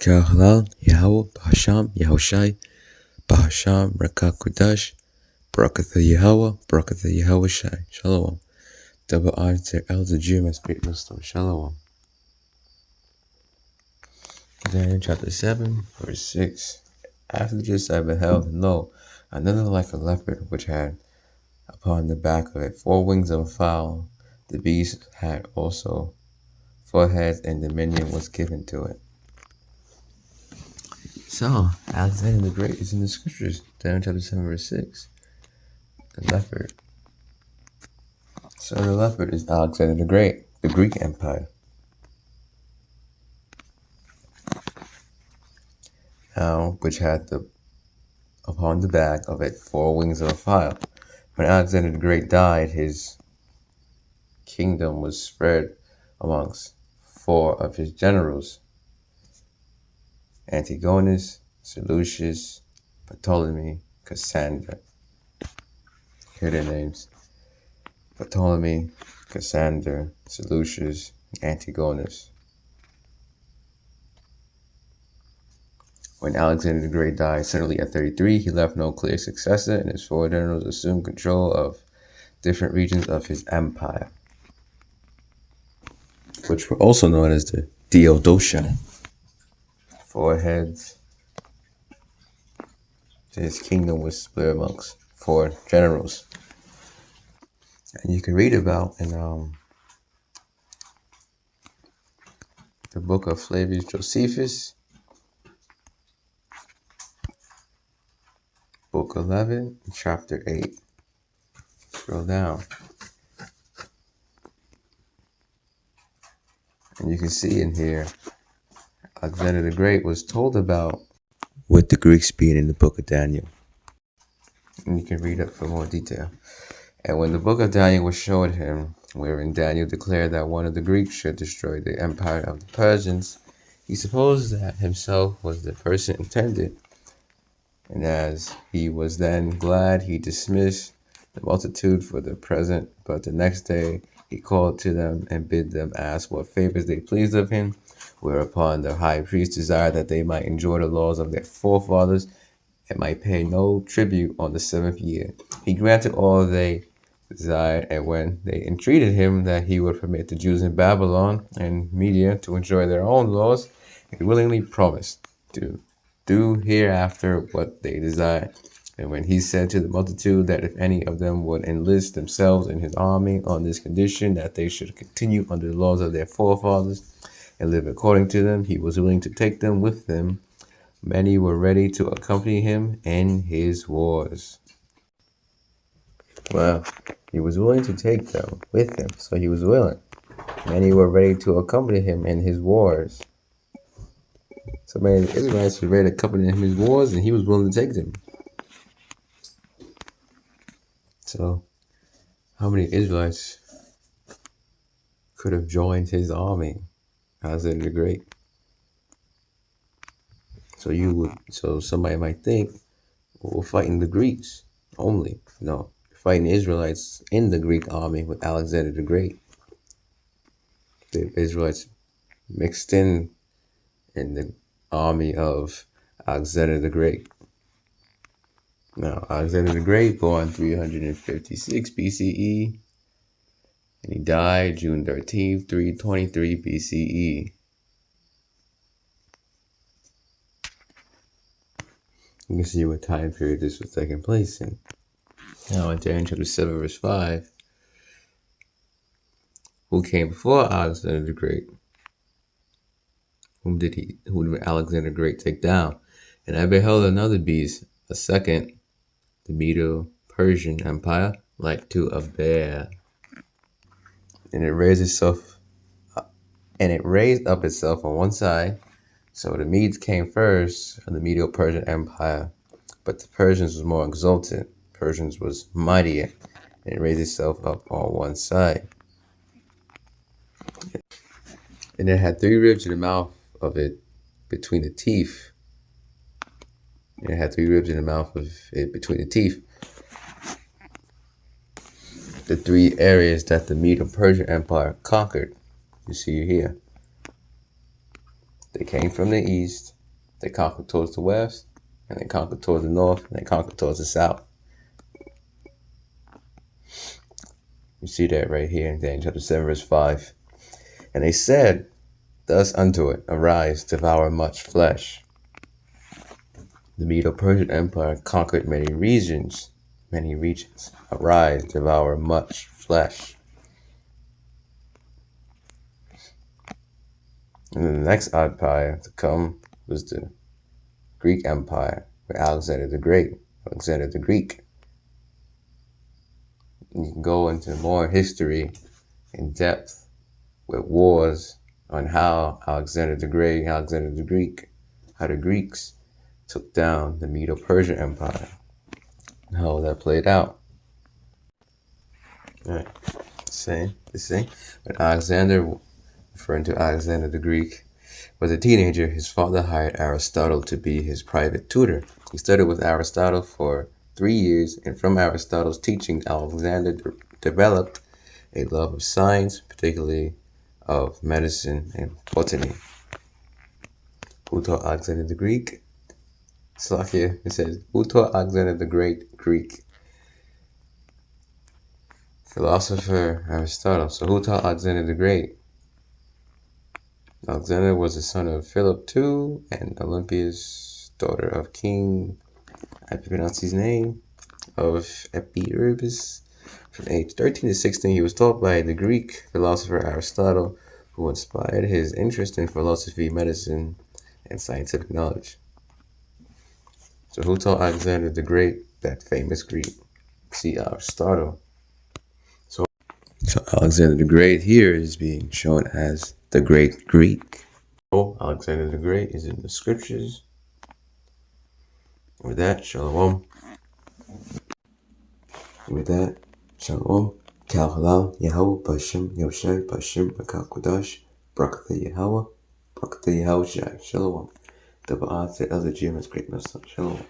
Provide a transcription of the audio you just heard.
Ka'halal, Yahweh, Bahasham, Yahushai, Bahasham, Rakah Kodash, Barakatha Yahweh, Barakatha Yahushai. Shalom. Double honor to Elder Jim and Spirit Wisdom. Shalom. Daniel chapter 7, verse 6. After this I beheld, and lo, another like a leopard, which had upon the back of it 4 wings of a fowl. The beast had also 4 heads, and dominion was given to it. So, Alexander the Great is in the scriptures. Daniel chapter 7, verse 6. The leopard. So the leopard is Alexander the Great, the Greek Empire. Now, which had upon the back of it 4 wings of a fowl. When Alexander the Great died, his kingdom was spread amongst 4 of his generals: Antigonus, Seleucus, Ptolemy, Cassander. Here are their names: Ptolemy, Cassander, Seleucus, Antigonus. When Alexander the Great died suddenly at 33, he left no clear successor, and his 4 generals assumed control of different regions of his empire, which were also known as the Diadochi. 4 heads. His kingdom was split amongst 4 generals. And you can read about in the book of Flavius Josephus, book 11, chapter 8. Scroll down. And you can see in here, Alexander the Great was told about with the Greeks being in the book of Daniel. And you can read up for more detail. And when the book of Daniel was showed him, wherein Daniel declared that one of the Greeks should destroy the empire of the Persians, he supposed that himself was the person intended. And as he was then glad, he dismissed the multitude for the present. But the next day he called to them and bid them ask what favors they pleased of him. Whereupon the high priest desired that they might enjoy the laws of their forefathers and might pay no tribute on the 7th year. He granted all they desired, and when they entreated him that he would permit the Jews in Babylon and Media to enjoy their own laws, he willingly promised to do hereafter what they desired. And when he said to the multitude that if any of them would enlist themselves in his army on this condition, that they should continue under the laws of their forefathers and live according to them, he was willing to take them with them. Many were ready to accompany him in his wars. Well, he was willing to take them with him, so he was willing. Many were ready to accompany him in his wars. So many of the Israelites were ready to accompany him in his wars, and he was willing to take them. So, how many Israelites could have joined his army? Alexander the Great. So somebody might think, well, we're fighting the Greeks only. No, we're fighting the Israelites in the Greek army with Alexander the Great. The Israelites mixed in the army of Alexander the Great. Now, Alexander the Great, born 356 BCE, and he died June 13th, 323 BCE. You can see what time period this was taking place in. Now, in Daniel chapter 7, verse 5, who came before Alexander the Great? Who did Alexander the Great take down? And I beheld another beast, a second, the Medo-Persian Empire, like to a bear. And it raised up itself on one side. So the Medes came first of the Medo-Persian Empire, but the Persians was more exalted. Persians was mightier, and it raised itself up on one side. And it had 3 ribs in the mouth of it between the teeth. And it had 3 ribs in the mouth of it between the teeth. The 3 areas that the Medo-Persian Empire conquered. You see here. They came from the east, they conquered towards the west, and they conquered towards the north, and they conquered towards the south. You see that right here in Daniel chapter 7, verse 5. And they said thus unto it, Arise, devour much flesh. The Medo-Persian Empire conquered many regions. Arise, devour much flesh. And then the next empire to come was the Greek Empire, with Alexander the Great, Alexander the Greek. And you can go into more history in depth with wars on how Alexander the Great, Alexander the Greek, how the Greeks took down the Medo-Persian Empire, and how that played out. All right, see, when Alexander, referring to Alexander the Greek, was a teenager, his father hired Aristotle to be his private tutor. He studied with Aristotle for 3 years, and from Aristotle's teaching, Alexander developed a love of science, particularly of medicine and botany. Who taught Alexander the Greek? Slakia, it says, who taught Alexander the Great Greek? Philosopher Aristotle. So who taught Alexander the Great? Alexander was the son of Philip II and Olympias, daughter of King, I pronounce his name, of Epirus. From age 13 to 16, he was taught by the Greek philosopher Aristotle, who inspired his interest in philosophy, medicine, and scientific knowledge. So who taught Alexander the Great, that famous Greek? See, Aristotle. So Alexander the Great here is being shown as the Great Greek. Oh, Alexander the Great is in the scriptures. With that, shalom. With that, shalom. Kal halal, Yahweh, Bashem, Yoshai, Bashem, Bakal Kodash, Brakatha Yahweh, Brakatha Yahweh, Shalom. The Ba'at, the other Jim is great, Shalom.